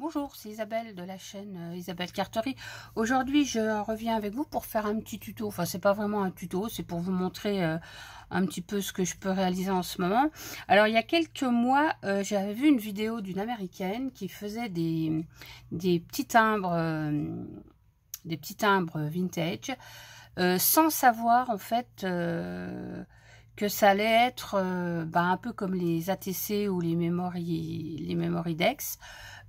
Bonjour, c'est Isabelle de la chaîne Isabelle Carterie. Aujourd'hui, je reviens avec vous pour faire un petit tuto. Enfin, c'est pas vraiment un tuto, c'est pour vous montrer un petit peu ce que je peux réaliser en ce moment. Alors, il y a quelques mois, j'avais vu une vidéo d'une Américaine qui faisait des petits timbres, vintage, sans savoir en fait que ça allait être un peu comme les ATC ou les Memory Dex.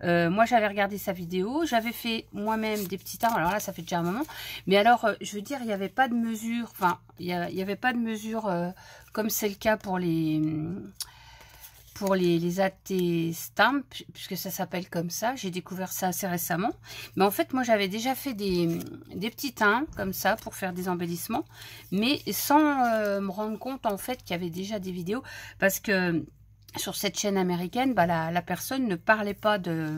Moi, j'avais regardé sa vidéo, j'avais fait moi-même des petits timbres. Alors là, ça fait déjà un moment. Mais alors, je veux dire, il n'y avait pas de mesure. Enfin, il y avait pas de mesure comme c'est le cas pour les AT Stamp, puisque ça s'appelle comme ça. J'ai découvert ça assez récemment. Mais en fait, moi, j'avais déjà fait des petits timbres comme ça pour faire des embellissements, mais sans me rendre compte en fait qu'il y avait déjà des vidéos, parce que sur cette chaîne américaine, la personne ne parlait pas de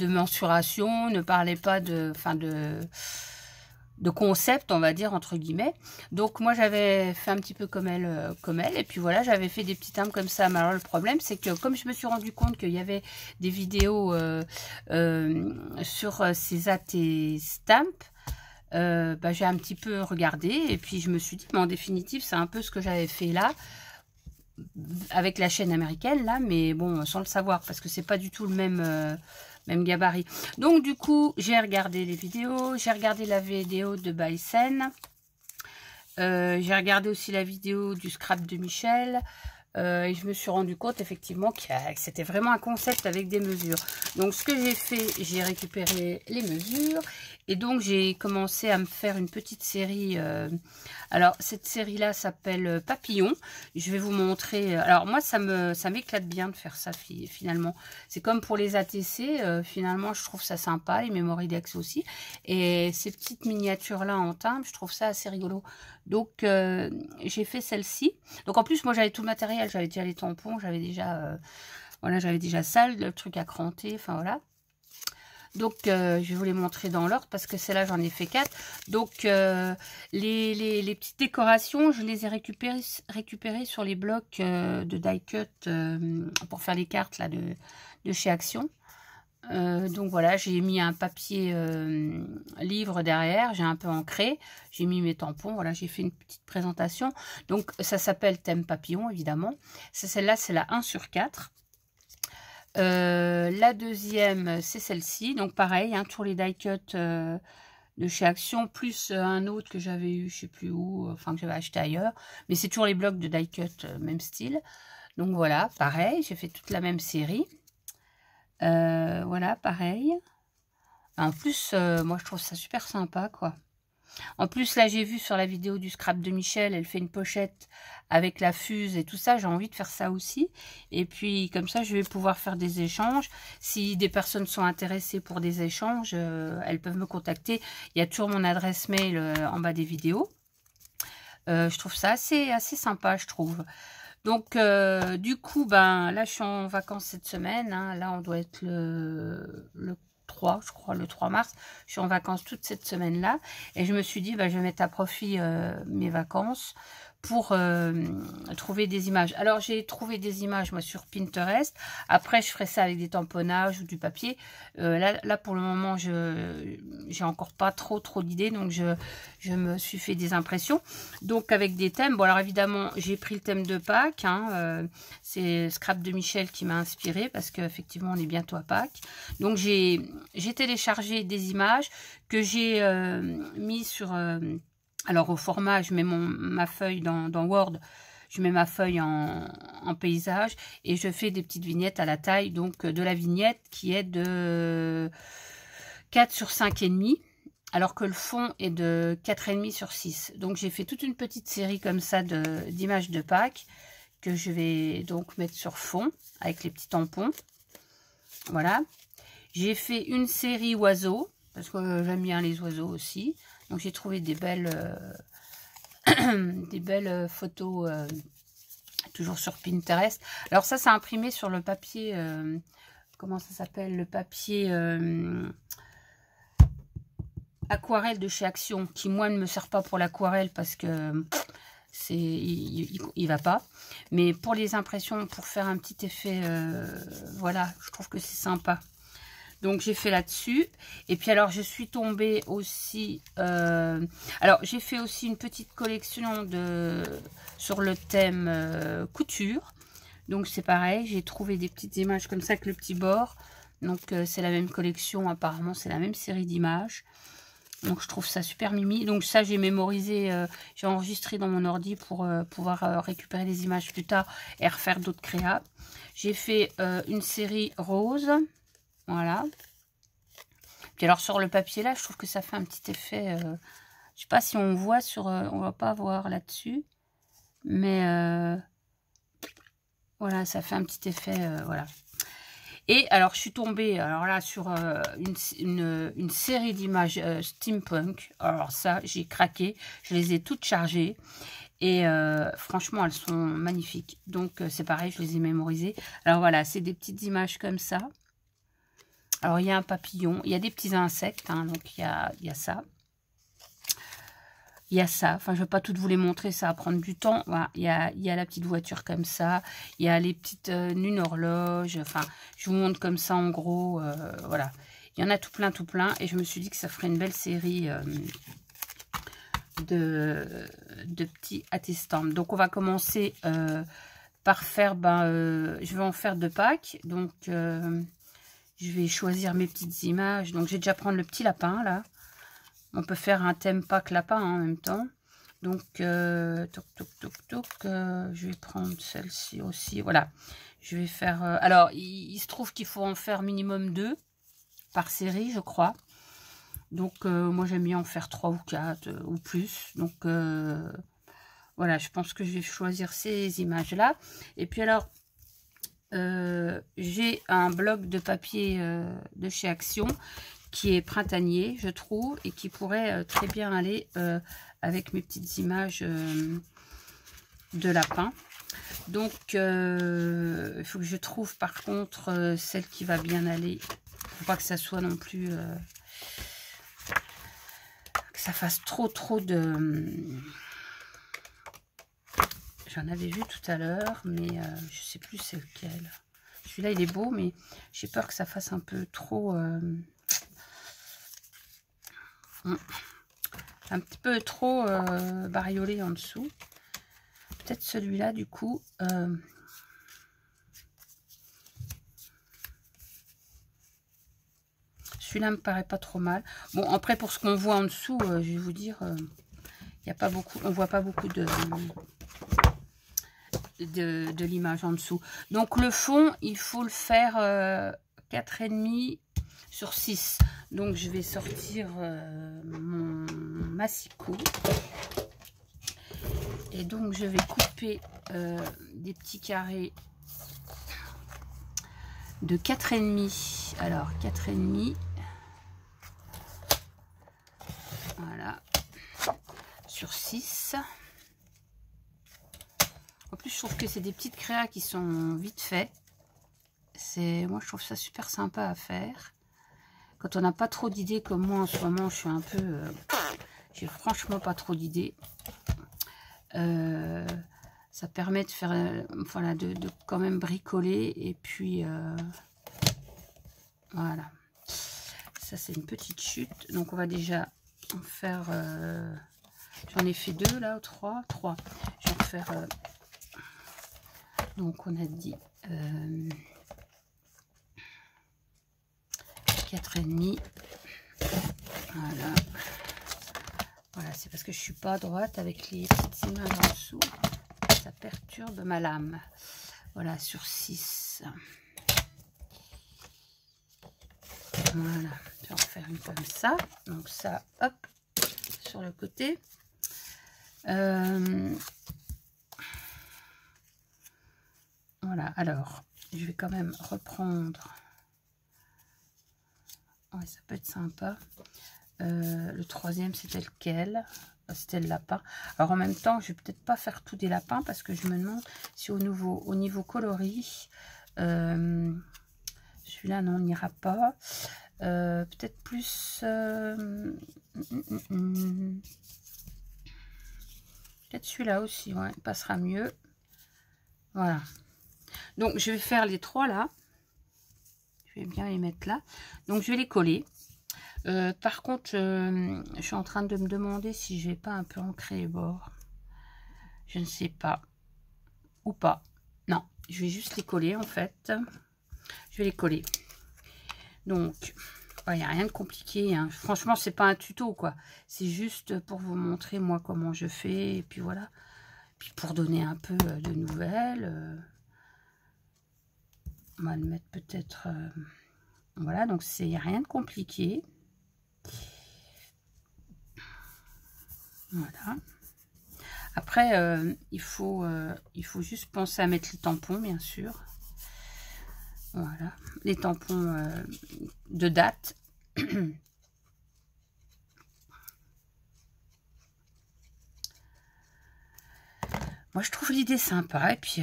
mensuration, ne parlait pas de concept, on va dire, entre guillemets. Donc moi j'avais fait un petit peu comme elle, et puis voilà, j'avais fait des petits timbres comme ça. Mais alors le problème, c'est que comme je me suis rendu compte qu'il y avait des vidéos sur ces AT Stamp, j'ai un petit peu regardé, et puis je me suis dit, mais en définitive, c'est un peu ce que j'avais fait là, avec la chaîne américaine là, mais bon, sans le savoir, parce que c'est pas du tout le même gabarit. Donc du coup, j'ai regardé les vidéos, j'ai regardé la vidéo de Bison, j'ai regardé aussi la vidéo du scrap de Michel, et je me suis rendu compte effectivement que c'était vraiment un concept avec des mesures. Donc ce que j'ai fait, j'ai récupéré les mesures, et donc j'ai commencé à me faire une petite série. Alors cette série là s'appelle Papillon. Je vais vous montrer. Alors moi ça m'éclate bien de faire ça finalement. C'est comme pour les ATC, finalement je trouve ça sympa, les Memory Dex aussi. Et ces petites miniatures là en timbre, je trouve ça assez rigolo. Donc j'ai fait celle-ci. Donc en plus moi j'avais tout le matériel, j'avais déjà les tampons, j'avais déjà j'avais déjà ça, le truc à cranter, enfin voilà. Donc je vais vous les montrer dans l'ordre, parce que celle-là j'en ai fait 4. Donc les petites décorations, je les ai récupérées sur les blocs de die cut pour faire les cartes là de chez Action. Donc voilà, j'ai mis un papier livre derrière, j'ai un peu ancré, j'ai mis mes tampons, voilà, j'ai fait une petite présentation. Donc ça s'appelle Thème Papillon, évidemment. Celle-là, c'est la 1/4. La deuxième, c'est celle-ci. Donc pareil, toujours les die cut de chez Action, plus un autre que j'avais eu, je sais plus où, enfin que j'avais acheté ailleurs. Mais c'est toujours les blocs de die cut, même style. Donc voilà, pareil, j'ai fait toute la même série. Voilà, pareil. En plus, moi je trouve ça super sympa, quoi. En plus, là, j'ai vu sur la vidéo du scrap de Michel, elle fait une pochette avec la fuse et tout ça. J'ai envie de faire ça aussi. Et puis, comme ça, je vais pouvoir faire des échanges. Si des personnes sont intéressées pour des échanges, elles peuvent me contacter. Il y a toujours mon adresse mail en bas des vidéos. Je trouve ça assez sympa, je trouve. Donc, du coup, là, je suis en vacances cette semaine. Là, on doit être le 3, je crois, le 3 mars. Je suis en vacances toute cette semaine-là. Et je me suis dit, je vais mettre à profit mes vacances pour trouver des images. Alors, j'ai trouvé des images, moi, sur Pinterest. Après, je ferai ça avec des tamponnages ou du papier. Là, pour le moment, j'ai encore pas trop d'idées. Donc, je me suis fait des impressions. Donc, avec des thèmes. Bon, alors, évidemment, j'ai pris le thème de Pâques. C'est Scrap de Michel qui m'a inspiré, parce qu'effectivement, on est bientôt à Pâques. Donc, j'ai téléchargé des images que j'ai mis sur... alors au format, je mets ma feuille dans Word, je mets ma feuille en paysage, et je fais des petites vignettes à la taille donc de la vignette, qui est de 4 sur 5,5, alors que le fond est de 4,5 sur 6. Donc j'ai fait toute une petite série comme ça d'images de Pâques, que je vais donc mettre sur fond avec les petits tampons. Voilà. J'ai fait une série oiseaux, parce que j'aime bien les oiseaux aussi. Donc j'ai trouvé des belles photos toujours sur Pinterest. Alors ça, c'est imprimé sur le papier, comment ça s'appelle, le papier aquarelle de chez Action, qui moi ne me sert pas pour l'aquarelle, parce que il va pas. Mais pour les impressions, pour faire un petit effet, voilà, je trouve que c'est sympa. Donc j'ai fait là-dessus. Et puis alors je suis tombée aussi... alors j'ai fait aussi une petite collection sur le thème couture. Donc c'est pareil, j'ai trouvé des petites images comme ça avec le petit bord. Donc c'est la même collection, apparemment c'est la même série d'images. Donc je trouve ça super mimi. Donc ça j'ai mémorisé, j'ai enregistré dans mon ordi pour pouvoir récupérer les images plus tard et refaire d'autres créas. J'ai fait une série rose, voilà. Puis alors sur le papier là, je trouve que ça fait un petit effet, je sais pas si on voit sur, on va pas voir là-dessus, mais voilà, ça fait un petit effet, voilà. Et alors, je suis tombée, alors là, sur une série d'images steampunk. Alors ça, j'ai craqué. Je les ai toutes chargées. Et franchement, elles sont magnifiques. Donc, c'est pareil, je les ai mémorisées. Alors voilà, c'est des petites images comme ça. Alors, il y a un papillon. Il y a des petits insectes. Hein, donc, il y a ça. Il y a ça, enfin je ne vais pas toutes vous les montrer, ça va prendre du temps. Voilà, il y a la petite voiture comme ça, il y a les petites une horloge, enfin je vous montre comme ça en gros, voilà. Il y en a tout plein et je me suis dit que ça ferait une belle série de petits attestants. Donc on va commencer par faire, je vais en faire 2 packs, donc je vais choisir mes petites images. Donc je vais déjà prendre le petit lapin là. On peut faire un thème pack lapin hein, en même temps. Donc, je vais prendre celle-ci aussi. Voilà. Je vais faire... alors, il se trouve qu'il faut en faire minimum 2 par série, je crois. Donc, moi, j'aime bien en faire 3 ou 4 ou plus. Donc, voilà, je pense que je vais choisir ces images-là. Et puis, alors, j'ai un bloc de papier de chez Action qui est printanier, je trouve, et qui pourrait très bien aller avec mes petites images de lapin. Donc, il faut que je trouve par contre celle qui va bien aller. Il ne faut pas que ça soit non plus... que ça fasse trop de... J'en avais vu tout à l'heure, mais je sais plus c'est lequel. Celui-là, il est beau, mais j'ai peur que ça fasse un peu trop... un petit peu trop bariolé en dessous. Peut-être celui-là du coup. Celui-là me paraît pas trop mal. Bon, après pour ce qu'on voit en dessous, je vais vous dire, il y a pas beaucoup, on voit pas beaucoup de l'image en dessous. Donc le fond, il faut le faire 4,5 sur 6. Donc je vais sortir mon massicot. Et donc je vais couper des petits carrés de 4,5. Alors 4,5. Voilà. Sur 6. En plus je trouve que c'est des petites créas qui sont vite faites. Moi je trouve ça super sympa à faire. Quand on n'a pas trop d'idées comme moi en ce moment, je suis un peu... j'ai franchement pas trop d'idées. Ça permet de faire... voilà, de quand même bricoler. Et puis... voilà. Ça c'est une petite chute. Donc on va déjà en faire... j'en ai fait 2 là, 3. Je vais en faire... donc on a dit... 4,5. Voilà. Voilà, c'est parce que je suis pas droite avec les petites images en dessous. Ça perturbe ma lame. Voilà, sur 6. Voilà, je vais en faire une comme ça. Donc ça, hop, sur le côté. Voilà, alors, je vais quand même reprendre... ouais, ça peut être sympa. Le troisième, c'était lequel? C'était le lapin. Alors, en même temps, je vais peut-être pas faire tous des lapins parce que je me demande si au niveau coloris, celui-là, non, on n'ira pas. Peut-être plus... peut-être celui-là aussi, ouais, passera mieux. Voilà. Donc, je vais faire les 3 là. Je vais bien les mettre là. Donc, je vais les coller. Par contre, je suis en train de me demander si je vais pas un peu ancrer les bords. Je ne sais pas. Ou pas. Non, je vais juste les coller en fait. Je vais les coller. Donc, il n'y a rien de compliqué. Hein. Franchement, c'est pas un tuto, quoi. C'est juste pour vous montrer, moi, comment je fais. Et puis voilà. Puis pour donner un peu de nouvelles. On va le mettre peut-être... voilà, donc c'est rien de compliqué. Voilà. Après, il faut juste penser à mettre les tampons, bien sûr. Voilà, les tampons de date. Moi, je trouve l'idée sympa. Et puis,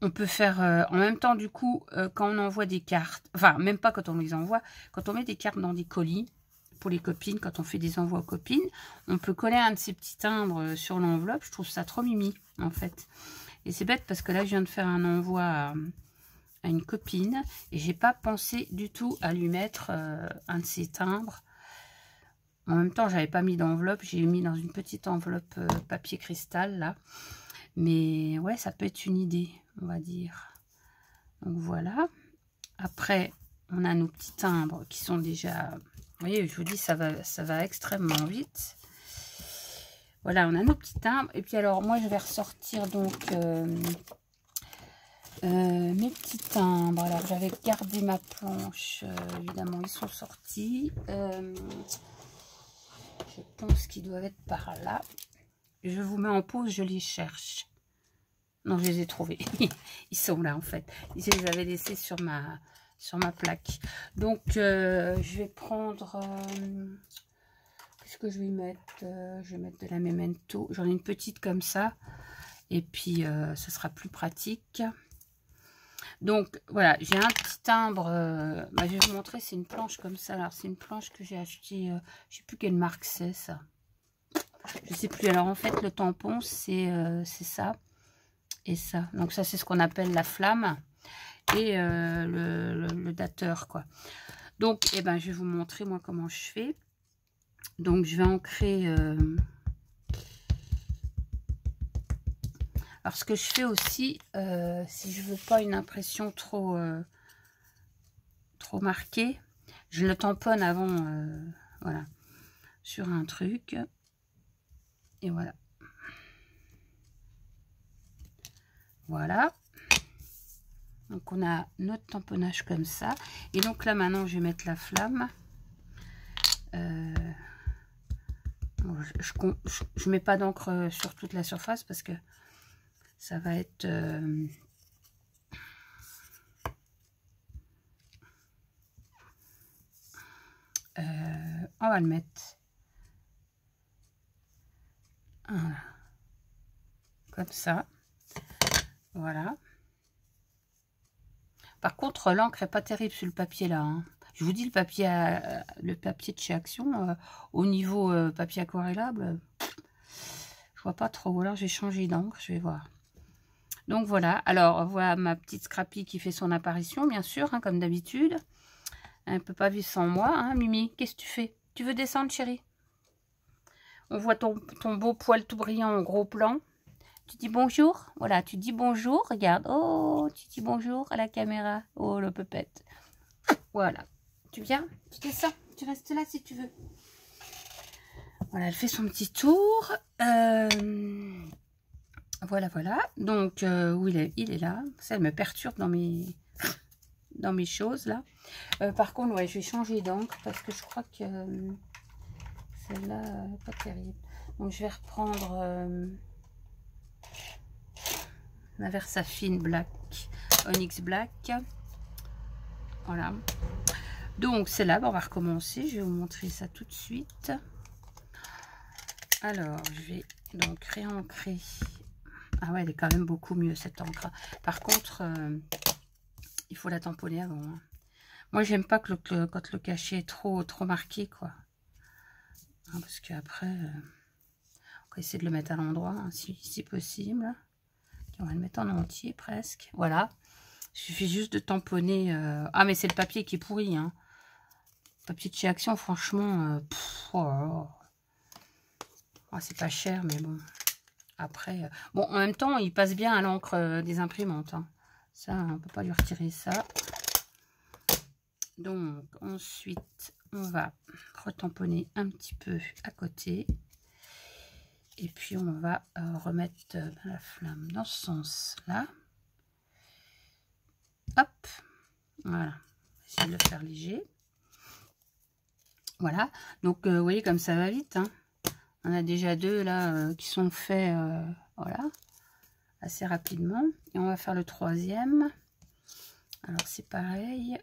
on peut faire en même temps, du coup, quand on envoie des cartes, enfin, même pas quand on les envoie, quand on met des cartes dans des colis, pour les copines, quand on fait des envois aux copines, on peut coller un de ces petits timbres sur l'enveloppe. Je trouve ça trop mimi, en fait. Et c'est bête parce que là, je viens de faire un envoi à une copine et j'ai pas pensé du tout à lui mettre un de ces timbres. En même temps, j'avais pas mis d'enveloppe. J'ai mis dans une petite enveloppe papier cristal, là. Mais ouais, ça peut être une idée, on va dire. Donc voilà. Après, on a nos petits timbres qui sont déjà... Vous voyez, je vous dis, ça va extrêmement vite. Voilà, on a nos petits timbres. Et puis alors, moi, je vais ressortir donc mes petits timbres. Alors, j'avais gardé ma planche. Évidemment, ils sont sortis. Je pense qu'ils doivent être par là. Je vous mets en pause, je les cherche. Non, je les ai trouvés. Ils sont là, en fait. Je les avais laissés sur ma plaque. Donc, je vais prendre... qu'est-ce que je vais mettre? Je vais mettre de la Memento. J'en ai une petite comme ça. Et puis, ce sera plus pratique. Donc, voilà. J'ai un petit timbre. Je vais vous montrer. C'est une planche comme ça. Alors, c'est une planche que j'ai achetée. Je ne sais plus quelle marque c'est, ça. Je ne sais plus. Alors, en fait, le tampon, c'est ça. Et ça. Donc, ça, c'est ce qu'on appelle la flamme. Et le dateur, quoi. Donc, eh ben, je vais vous montrer, moi, comment je fais. Donc, je vais ancrer... Alors, ce que je fais aussi, si je veux pas une impression trop marquée, je le tamponne avant, voilà, sur un truc. Et voilà. Voilà. Donc, on a notre tamponnage comme ça. Et donc, là, maintenant, je vais mettre la flamme. Je mets pas d'encre sur toute la surface parce que ça va être... on va le mettre. Voilà. Comme ça. Voilà. Par contre, l'encre n'est pas terrible sur le papier là. Hein. Je vous dis, le papier de chez Action, au niveau papier aquarellable, je vois pas trop. Alors, j'ai changé d'encre, je vais voir. Donc voilà. Alors, voilà ma petite Scrappy qui fait son apparition, bien sûr, hein, comme d'habitude. Elle ne peut pas vivre sans moi, hein, Mimi. Qu'est-ce que tu fais? Tu veux descendre, chérie? On voit ton beau poil tout brillant en gros plan. Tu dis bonjour. Voilà, tu dis bonjour. Regarde. Oh, tu dis bonjour à la caméra. Oh, le pepette. Voilà. Tu viens? Tu descends? Tu restes là si tu veux. Voilà, elle fait son petit tour. Voilà, voilà. Donc, où il est là. Ça, elle me perturbe dans mes choses, là. Par contre, ouais, je vais changer d'encre parce que je crois que celle-là, pas terrible. Donc, je vais reprendre... la Versafine Black, Onyx Black. Voilà. Donc, c'est là, on va recommencer. Je vais vous montrer ça tout de suite. Alors, je vais donc réancrer. Ah ouais, elle est quand même beaucoup mieux, cette encre. Par contre, il faut la tamponner avant. Hein. Moi, j'aime pas que quand le cachet est trop marqué, quoi. Hein, parce qu'après, on va essayer de le mettre à l'endroit, hein, si possible. On va le mettre en entier presque. Voilà. Il suffit juste de tamponner. Ah, mais c'est le papier qui est pourri. Hein. Le papier de chez Action, franchement, oh là là. Oh, c'est pas cher, mais bon. Après, bon, en même temps, il passe bien à l'encre des imprimantes. Hein. Ça, on peut pas lui retirer ça. Donc, ensuite, on va retamponner un petit peu à côté. Et puis, on va remettre la flamme dans ce sens-là. Hop, voilà. Essayer de le faire léger. Voilà. Donc, vous voyez comme ça va vite. Hein. On a déjà deux là qui sont faits, voilà, assez rapidement. Et on va faire le troisième. Alors, c'est pareil.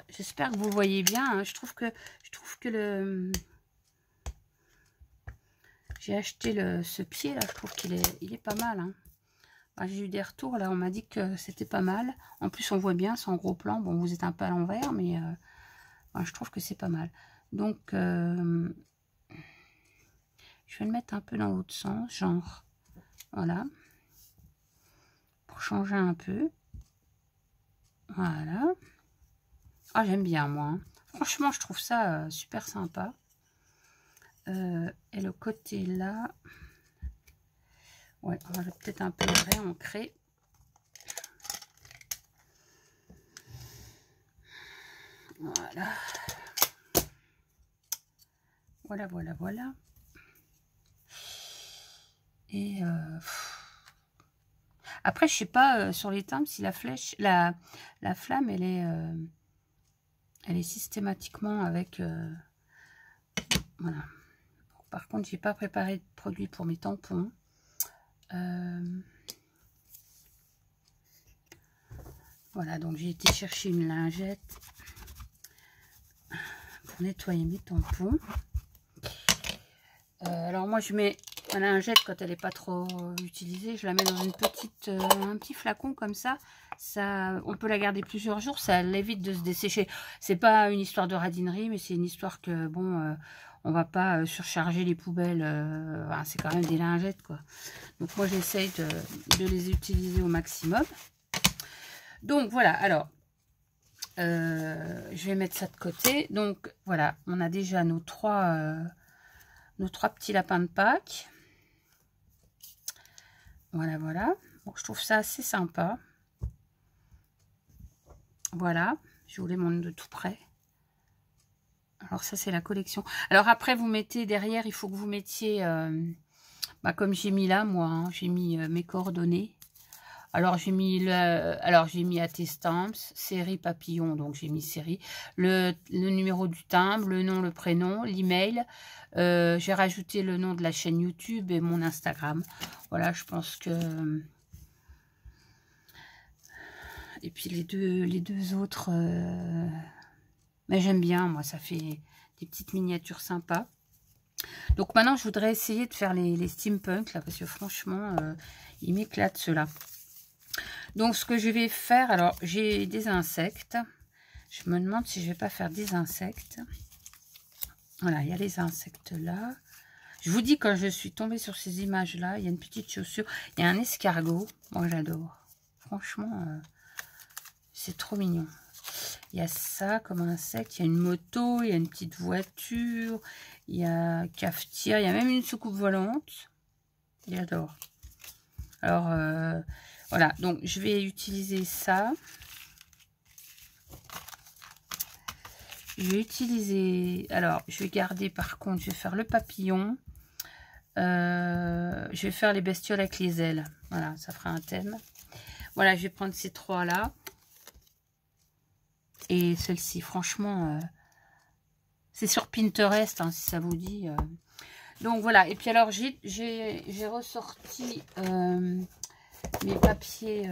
J'espère que vous voyez bien. Hein. Je trouve que le... J'ai acheté ce pied là. Je trouve qu'il est pas mal. Hein. J'ai eu des retours là. On m'a dit que c'était pas mal. En plus, on voit bien, c'est en gros plan. Bon, vous êtes un peu à l'envers, mais je trouve que c'est pas mal. Donc, je vais le mettre un peu dans l'autre sens, genre, voilà, pour changer un peu. Voilà. Ah, j'aime bien, moi. Hein. Franchement, je trouve ça super sympa. Et le côté là, ouais, on va peut-être un peu le réancrer. Voilà. Voilà, voilà, voilà. Et après, je sais pas sur les timbres si la flèche, la flamme, elle est systématiquement avec. Voilà. Par contre, j'ai pas préparé de produit pour mes tampons. Voilà, donc j'ai été chercher une lingette pour nettoyer mes tampons. Alors moi, je mets la lingette quand elle n'est pas trop utilisée. Je la mets dans une un petit flacon comme ça. On peut la garder plusieurs jours. Ça l'évite de se dessécher. C'est pas une histoire de radinerie, mais c'est une histoire que bon, on va pas surcharger les poubelles. Enfin, c'est quand même des lingettes, quoi. Donc moi, j'essaye de les utiliser au maximum. Donc voilà. Alors, je vais mettre ça de côté. Donc voilà, on a déjà nos trois petits lapins de Pâques. Voilà, voilà. Bon, je trouve ça assez sympa. Voilà, je vous les montre de tout près. Alors ça, c'est la collection. Alors après, vous mettez derrière, il faut que vous mettiez, comme j'ai mis là, moi, hein, j'ai mis mes coordonnées. Alors j'ai mis AT Stamps, série papillon, donc j'ai mis série, le numéro du timbre, le nom, le prénom, l'email. J'ai rajouté le nom de la chaîne YouTube et mon Instagram. Voilà, je pense que... Et puis les deux autres, mais j'aime bien, moi, ça fait des petites miniatures sympas. Donc maintenant, je voudrais essayer de faire les steampunk, là, parce que franchement, ils m'éclatent, ceux-là. Donc, ce que je vais faire, alors, j'ai des insectes. Je me demande si je vais pas faire des insectes. Voilà, il y a les insectes là. Je vous dis, quand je suis tombée sur ces images-là, il y a une petite chaussure. Il y a un escargot. Moi, j'adore. Franchement, c'est trop mignon. Il y a ça comme insecte. Il y a une moto, il y a une petite voiture. Il y a cafetière. Il y a même une soucoupe volante. J'adore. Alors, voilà. Donc, je vais utiliser ça. Je vais utiliser... Alors, je vais garder, par contre, je vais faire le papillon. Je vais faire les bestioles avec les ailes. Voilà, ça fera un thème. Voilà, je vais prendre ces trois-là. Et celle-ci, franchement, c'est sur Pinterest, hein, si ça vous dit. Donc, voilà. Et puis, alors, j'ai ressorti mes papiers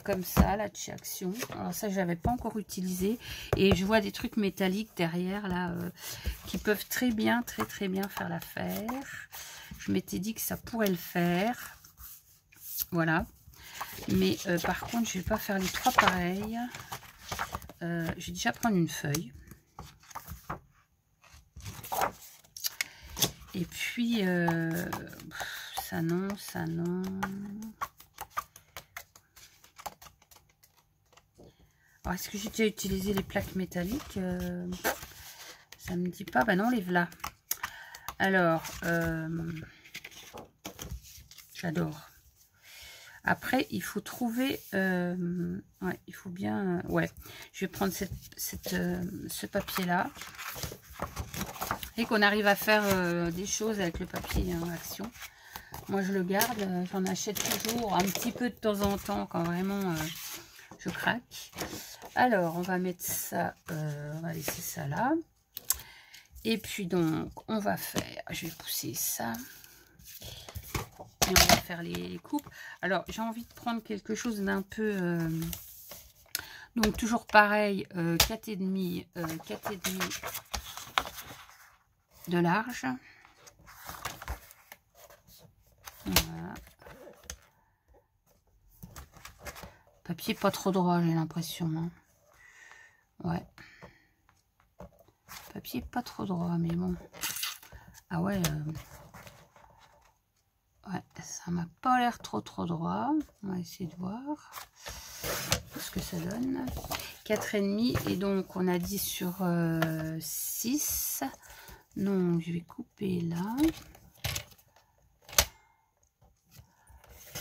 comme ça, là, de chez Action. Alors, ça, je n'avais pas encore utilisé. Et je vois des trucs métalliques derrière, là, qui peuvent très bien faire l'affaire. Je m'étais dit que ça pourrait le faire. Voilà. Mais par contre, je ne vais pas faire les trois pareils. Je vais déjà prendre une feuille. Et puis, ça non, ça non. Alors, est-ce que j'ai déjà utilisé les plaques métalliques? Ça me dit pas. Bah non, les voilà. Alors, j'adore. Après, il faut trouver... ouais, il faut bien... ouais, je vais prendre ce papier-là. Et qu'on arrive à faire des choses avec le papier en action. Moi, je le garde. J'en achète toujours un petit peu de temps en temps quand vraiment je craque. Alors, on va mettre ça... on va laisser ça là. Et puis, donc, on va faire... Je vais pousser ça. Et on va faire les coupes. Alors, j'ai envie de prendre quelque chose d'un peu... donc, toujours pareil, 4,5 de large. Voilà. Papier pas trop droit, j'ai l'impression. Hein. Ouais. Papier pas trop droit, mais bon. Ah ouais. Ouais, ça m'a pas l'air trop droit. On va essayer de voir ce que ça donne. 4,5 et donc on a dit sur 6. Donc je vais couper là.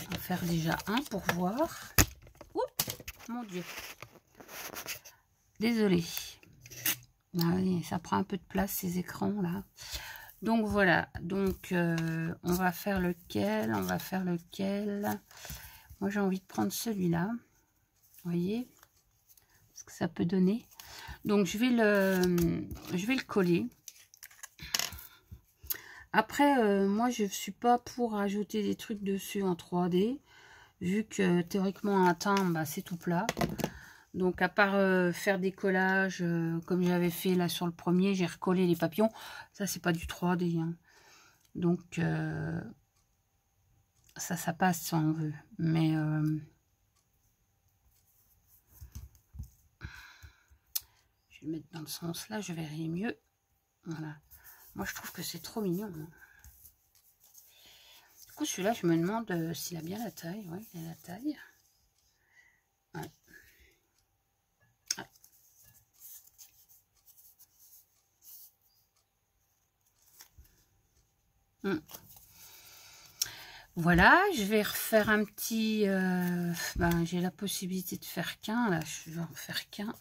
On va faire déjà un pour voir. Oups, mon Dieu. Désolée. Ah oui, ça prend un peu de place ces écrans là. Donc voilà, donc on va faire lequel? On va faire lequel? Moi j'ai envie de prendre celui-là. Vous voyez ce que ça peut donner. Donc je vais le coller. Après, moi je ne suis pas pour rajouter des trucs dessus en 3D. Vu que théoriquement un timbre, bah, c'est tout plat. Donc à part faire des collages comme j'avais fait là sur le premier, j'ai recollé les papillons. Ça c'est pas du 3D. Hein. Donc ça passe si on veut. Mais je vais le mettre dans le sens là, je verrai mieux. Voilà. Moi je trouve que c'est trop mignon. Hein. Du coup celui-là je me demande s'il a bien la taille. Oui, il a la taille. Ouais. Voilà, je vais refaire un petit... ben, j'ai la possibilité de faire qu'un, là, je vais en faire qu'un.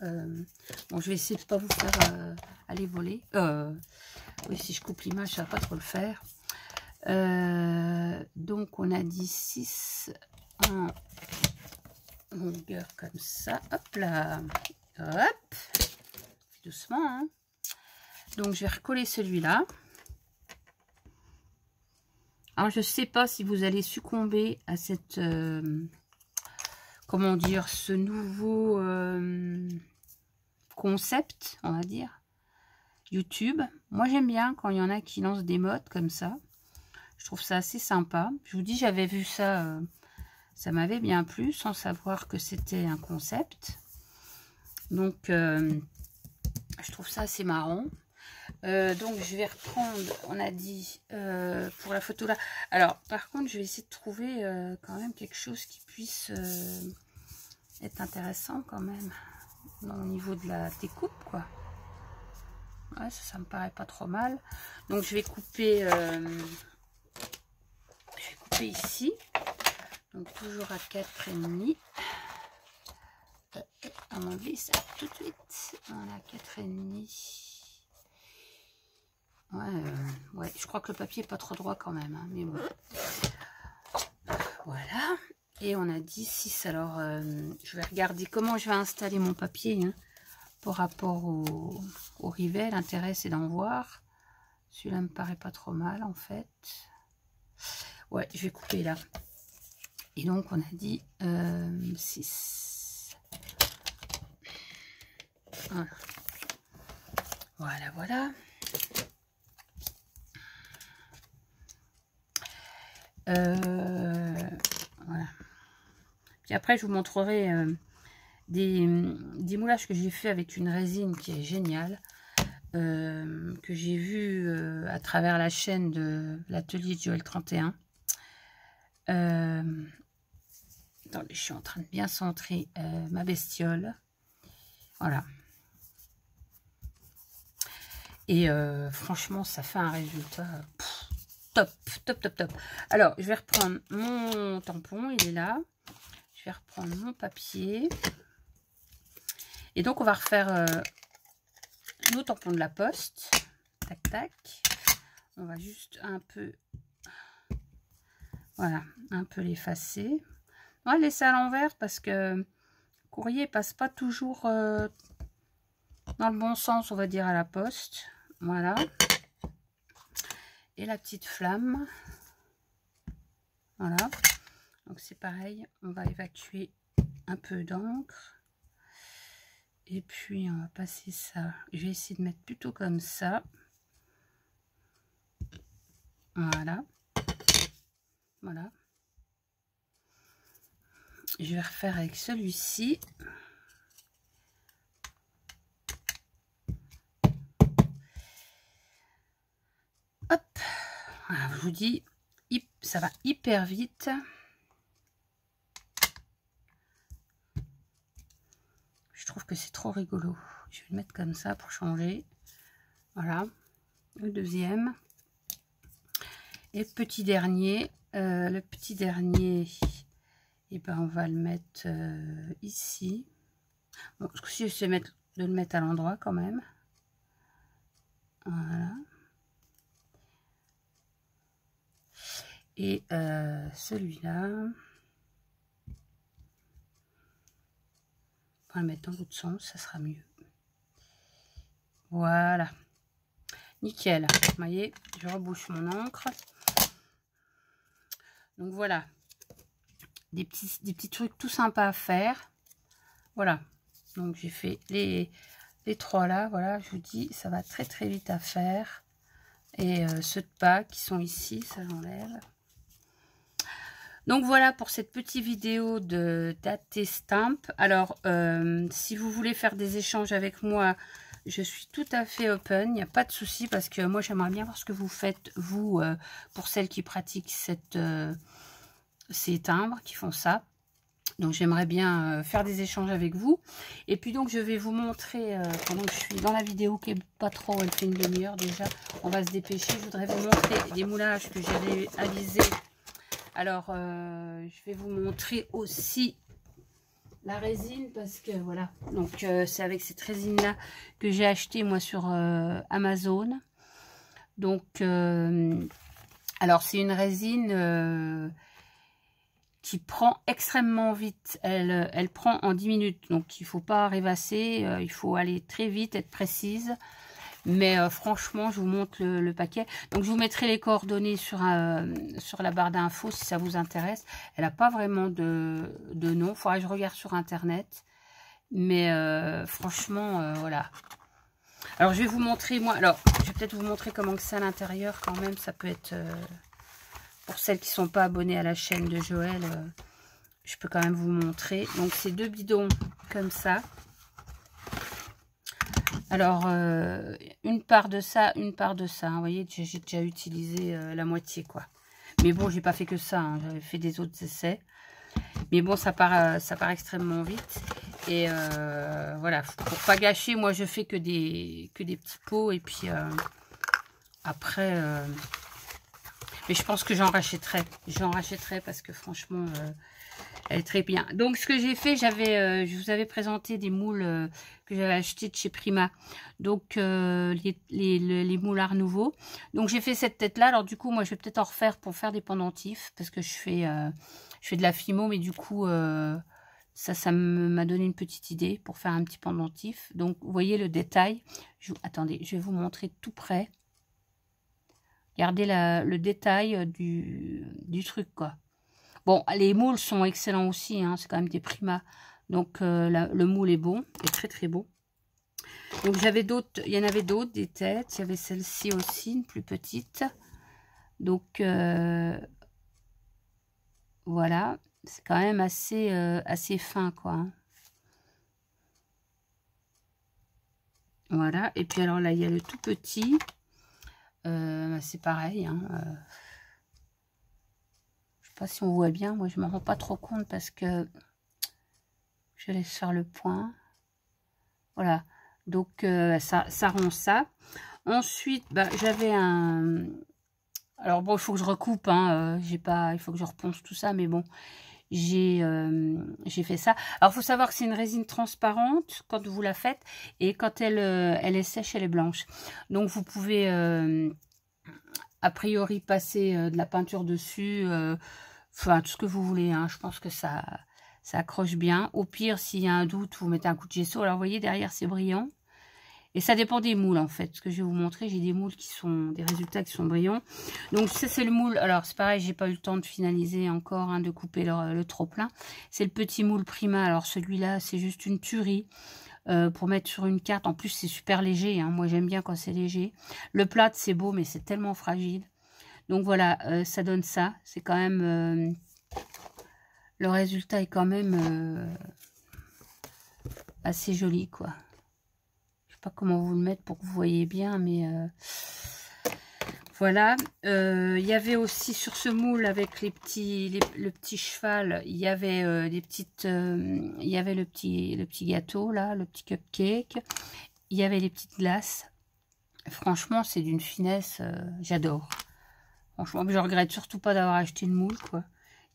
Bon, je vais essayer de ne pas vous faire aller voler. Oui, si je coupe l'image, ça va pas trop le faire. Donc, on a dit 6 en longueur comme ça. Hop là. Hop. Doucement, hein. Donc, je vais recoller celui-là. Alors, je ne sais pas si vous allez succomber à cette... comment dire, ce nouveau concept, on va dire, YouTube. Moi, j'aime bien quand il y en a qui lancent des modes comme ça. Je trouve ça assez sympa. Je vous dis, j'avais vu ça, ça m'avait bien plu, sans savoir que c'était un concept. Donc, je trouve ça assez marrant. Donc je vais reprendre, on a dit pour la photo là. Alors par contre je vais essayer de trouver quand même quelque chose qui puisse être intéressant quand même au niveau de la découpe quoi. Ouais, ça me paraît pas trop mal. Donc je vais couper ici. Donc toujours à 4,5. On va enlever ça tout de suite. On a 4,5. Ouais, je crois que le papier est pas trop droit quand même, hein, mais bon. Voilà. Et on a dit 6. Alors, je vais regarder comment je vais installer mon papier hein, par rapport au rivet. L'intérêt, c'est d'en voir. Celui-là me paraît pas trop mal, en fait. Ouais, je vais couper là. Et donc, on a dit 6. Voilà. Voilà, voilà. Voilà. Puis après, je vous montrerai des moulages que j'ai fait avec une résine qui est géniale, que j'ai vu à travers la chaîne de l'atelier de Joël 31. Attendez, je suis en train de bien centrer ma bestiole. Voilà. Et franchement, ça fait un résultat top, top, top, top. Alors, je vais reprendre mon tampon, il est là. Je vais reprendre mon papier. Et donc, on va refaire nos tampons de la poste. Tac, tac. On va juste un peu, voilà, un peu l'effacer. On va laisser à l'envers parce que le courrier passe pas toujours dans le bon sens, on va dire, à la poste. Voilà. Et la petite flamme. Voilà. Donc c'est pareil, on va évacuer un peu d'encre. Et puis on va passer ça. Je vais essayer de mettre plutôt comme ça. Voilà. Voilà. Je vais refaire avec celui-ci. Hop. Voilà, je vous dis, ça va hyper vite. Je trouve que c'est trop rigolo. Je vais le mettre comme ça pour changer. Voilà. Le deuxième. Et petit dernier. Le petit dernier, et ben on va le mettre ici. Bon, ce coup-ci, je vais de le mettre à l'endroit quand même. Voilà. Et celui-là, on va le mettre dans l'autre sens, ça sera mieux. Voilà. Nickel. Vous voyez, je rebouche mon encre. Donc voilà. Des petits trucs tout sympas à faire. Voilà. Donc j'ai fait les trois là. Voilà, je vous dis, ça va très très vite à faire. Et ceux de pas qui sont ici, ça j'enlève. Donc voilà pour cette petite vidéo de Date Stamp. Alors, si vous voulez faire des échanges avec moi, je suis tout à fait open. Il n'y a pas de souci parce que moi, j'aimerais bien voir ce que vous faites, vous, pour celles qui pratiquent ces timbres, qui font ça. Donc, j'aimerais bien faire des échanges avec vous. Et puis, donc, je vais vous montrer, pendant que je suis dans la vidéo, qui n'est pas trop, elle fait une demi-heure déjà, on va se dépêcher. Je voudrais vous montrer des moulages que j'ai avisés. Alors, je vais vous montrer aussi la résine parce que voilà. Donc, c'est avec cette résine-là que j'ai acheté moi sur Amazon. Donc, alors c'est une résine qui prend extrêmement vite. Elle prend en 10 minutes. Donc, il ne faut pas rêvasser. Il faut aller très vite, être précise. Mais franchement, je vous montre le paquet. Donc, je vous mettrai les coordonnées sur la barre d'infos si ça vous intéresse. Elle n'a pas vraiment de nom. Il faudra que je regarde sur Internet. Mais franchement, voilà. Alors, je vais vous montrer, moi. Alors, je vais peut-être vous montrer comment que c'est à l'intérieur quand même. Ça peut être, pour celles qui ne sont pas abonnées à la chaîne de Joël, je peux quand même vous montrer. Donc, c'est 2 bidons comme ça. Alors, une part de ça, une part de ça. Hein. Vous voyez, j'ai déjà utilisé la moitié, quoi. Mais bon, j'ai pas fait que ça. Hein. J'avais fait des autres essais. Mais bon, ça part extrêmement vite. Et voilà, pour pas gâcher, moi, je fais que des petits pots. Et puis, après... mais je pense que j'en rachèterai. J'en rachèterai parce que franchement... elle est très bien. Donc, ce que j'ai fait, je vous avais présenté des moules que j'avais achetés de chez Prima. Donc, les moules Art Nouveau. Donc, j'ai fait cette tête-là. Alors, du coup, moi, je vais peut-être en refaire pour faire des pendentifs. Parce que je fais de la fimo. Mais du coup, ça m'a donné une petite idée pour faire un petit pendentif. Donc, vous voyez le détail. Attendez, je vais vous montrer tout près. Regardez le détail du truc, quoi. Bon, les moules sont excellents aussi, hein, c'est quand même des Prima. Donc, le moule est bon, est très très bon. Donc, j'avais d'autres, il y en avait d'autres, des têtes. Il y avait celle-ci aussi, une plus petite. Donc, voilà, c'est quand même assez fin, quoi. Hein. Voilà, et puis alors là, il y a le tout petit. C'est pareil, hein. Je sais pas si on voit bien, moi je me rends pas trop compte parce que je laisse faire le point. Voilà. Donc, ça rend ça. Ensuite, bah, j'avais un... Alors, bon, il faut que je recoupe, hein. J'ai pas... Il faut que je reponce tout ça, mais bon. J'ai fait ça. Alors, il faut savoir que c'est une résine transparente quand vous la faites. Et quand elle est sèche, elle est blanche. Donc, vous pouvez... a priori passer de la peinture dessus, enfin tout ce que vous voulez, hein. Je pense que ça accroche bien. Au pire, s'il y a un doute, vous mettez un coup de gesso. Alors vous voyez, derrière c'est brillant. Et ça dépend des moules en fait. Ce que je vais vous montrer, j'ai des moules qui sont, des résultats qui sont brillants. Donc ça c'est le moule, alors c'est pareil, j'ai pas eu le temps de finaliser encore, hein, de couper le trop plein. C'est le petit moule Prima, alors celui-là c'est juste une tuerie. Pour mettre sur une carte. En plus, c'est super léger. Hein. Moi, j'aime bien quand c'est léger. Le plâtre, c'est beau, mais c'est tellement fragile. Donc, voilà, ça donne ça. C'est quand même... le résultat est quand même assez joli, quoi. Je sais pas comment vous le mettre pour que vous voyez bien, mais... voilà. Il y avait aussi sur ce moule avec le petit cheval, il y avait des petites, il y avait le petit gâteau là, le petit cupcake. Il y avait les petites glaces. Franchement, c'est d'une finesse, j'adore. Franchement, je regrette surtout pas d'avoir acheté le moule, quoi.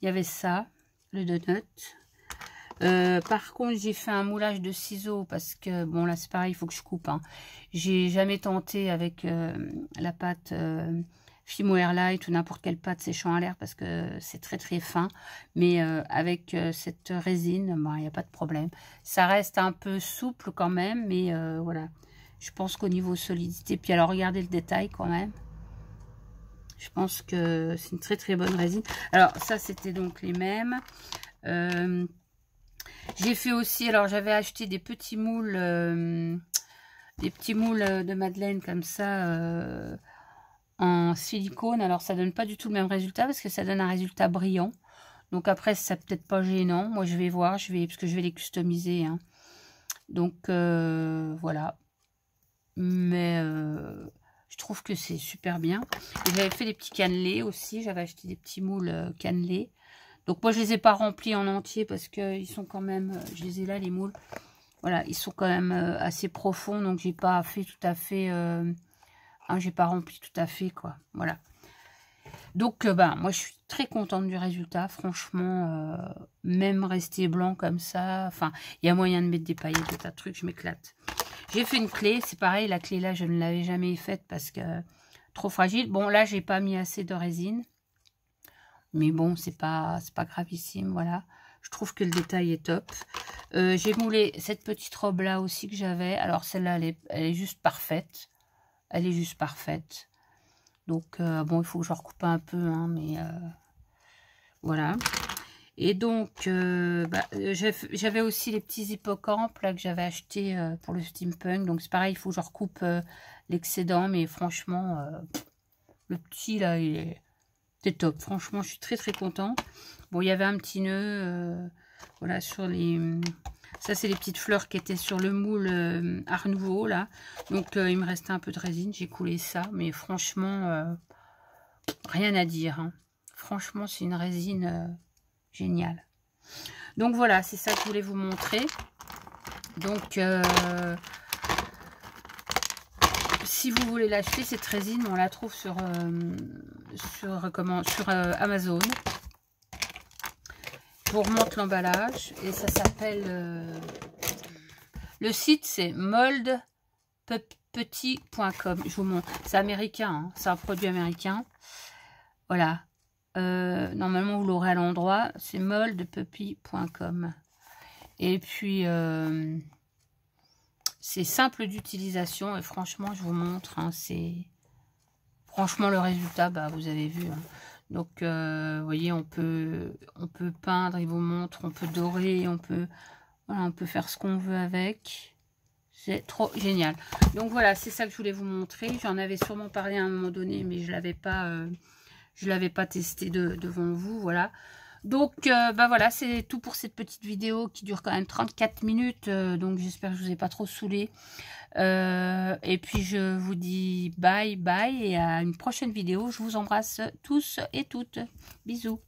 Il y avait ça, le donut. Par contre, j'ai fait un moulage de ciseaux parce que, bon, là, c'est pareil, il faut que je coupe. Hein. J'ai jamais tenté avec la pâte Fimo Airlight ou n'importe quelle pâte séchant à l'air parce que c'est très, très fin. Mais avec cette résine, ben, il n'y a pas de problème. Ça reste un peu souple quand même, mais voilà. Je pense qu'au niveau solidité, puis alors, regardez le détail quand même. Je pense que c'est une très, très bonne résine. Alors, ça, c'était donc les mêmes. J'ai fait aussi, alors j'avais acheté des petits moules de madeleine comme ça en silicone. Alors ça donne pas du tout le même résultat parce que ça donne un résultat brillant. Donc après ça peut-être pas gênant. Moi je vais voir, parce que je vais les customiser. Hein. Donc voilà. Mais je trouve que c'est super bien. J'avais fait des petits cannelés aussi. J'avais acheté des petits moules cannelés. Donc moi je les ai pas remplis en entier parce que ils sont quand même, je les ai là les moules, voilà, ils sont quand même assez profonds, donc j'ai pas fait tout à fait, hein, j'ai pas rempli tout à fait quoi, voilà. Donc ben moi je suis très contente du résultat, franchement, même rester blanc comme ça, enfin il y a moyen de mettre des paillettes, des tas de trucs, je m'éclate. J'ai fait une clé, c'est pareil, la clé là je ne l'avais jamais faite parce que trop fragile. Bon là j'ai pas mis assez de résine. Mais bon, c'est pas gravissime, voilà. Je trouve que le détail est top. J'ai moulé cette petite robe-là aussi que j'avais. Alors, celle-là, elle est juste parfaite. Elle est juste parfaite. Donc, bon, il faut que je recoupe un peu, hein, mais voilà. Et donc, j'avais aussi les petits hippocampes là, que j'avais achetés pour le steampunk. Donc, c'est pareil, il faut que je recoupe l'excédent. Mais franchement, le petit, là, il est... C'est top, franchement, je suis très très contente. Bon, il y avait un petit nœud, voilà, sur les... Ça, c'est les petites fleurs qui étaient sur le moule Art Nouveau, là. Donc, il me restait un peu de résine, j'ai coulé ça. Mais franchement, rien à dire. Hein. Franchement, c'est une résine géniale. Donc, voilà, c'est ça que je voulais vous montrer. Donc, si vous voulez l'acheter, cette résine, on la trouve sur Amazon. Je vous remonte l'emballage et ça s'appelle... le site, c'est moldpetit.com. Je vous montre. C'est américain, hein, c'est un produit américain. Voilà. Normalement, vous l'aurez à l'endroit. C'est moldpetit.com. Et puis... c'est simple d'utilisation et franchement, je vous montre, hein, c'est franchement le résultat, bah, vous avez vu. Hein. Donc, vous voyez, on peut peindre, il vous montre, on peut dorer, voilà, on peut faire ce qu'on veut avec. C'est trop génial. Donc voilà, c'est ça que je voulais vous montrer. J'en avais sûrement parlé à un moment donné, mais je l'avais pas testé devant vous, voilà. Donc, bah voilà, c'est tout pour cette petite vidéo qui dure quand même 34 minutes. Donc, j'espère que je vous ai pas trop saoulé. Et puis, je vous dis bye bye et à une prochaine vidéo. Je vous embrasse tous et toutes. Bisous.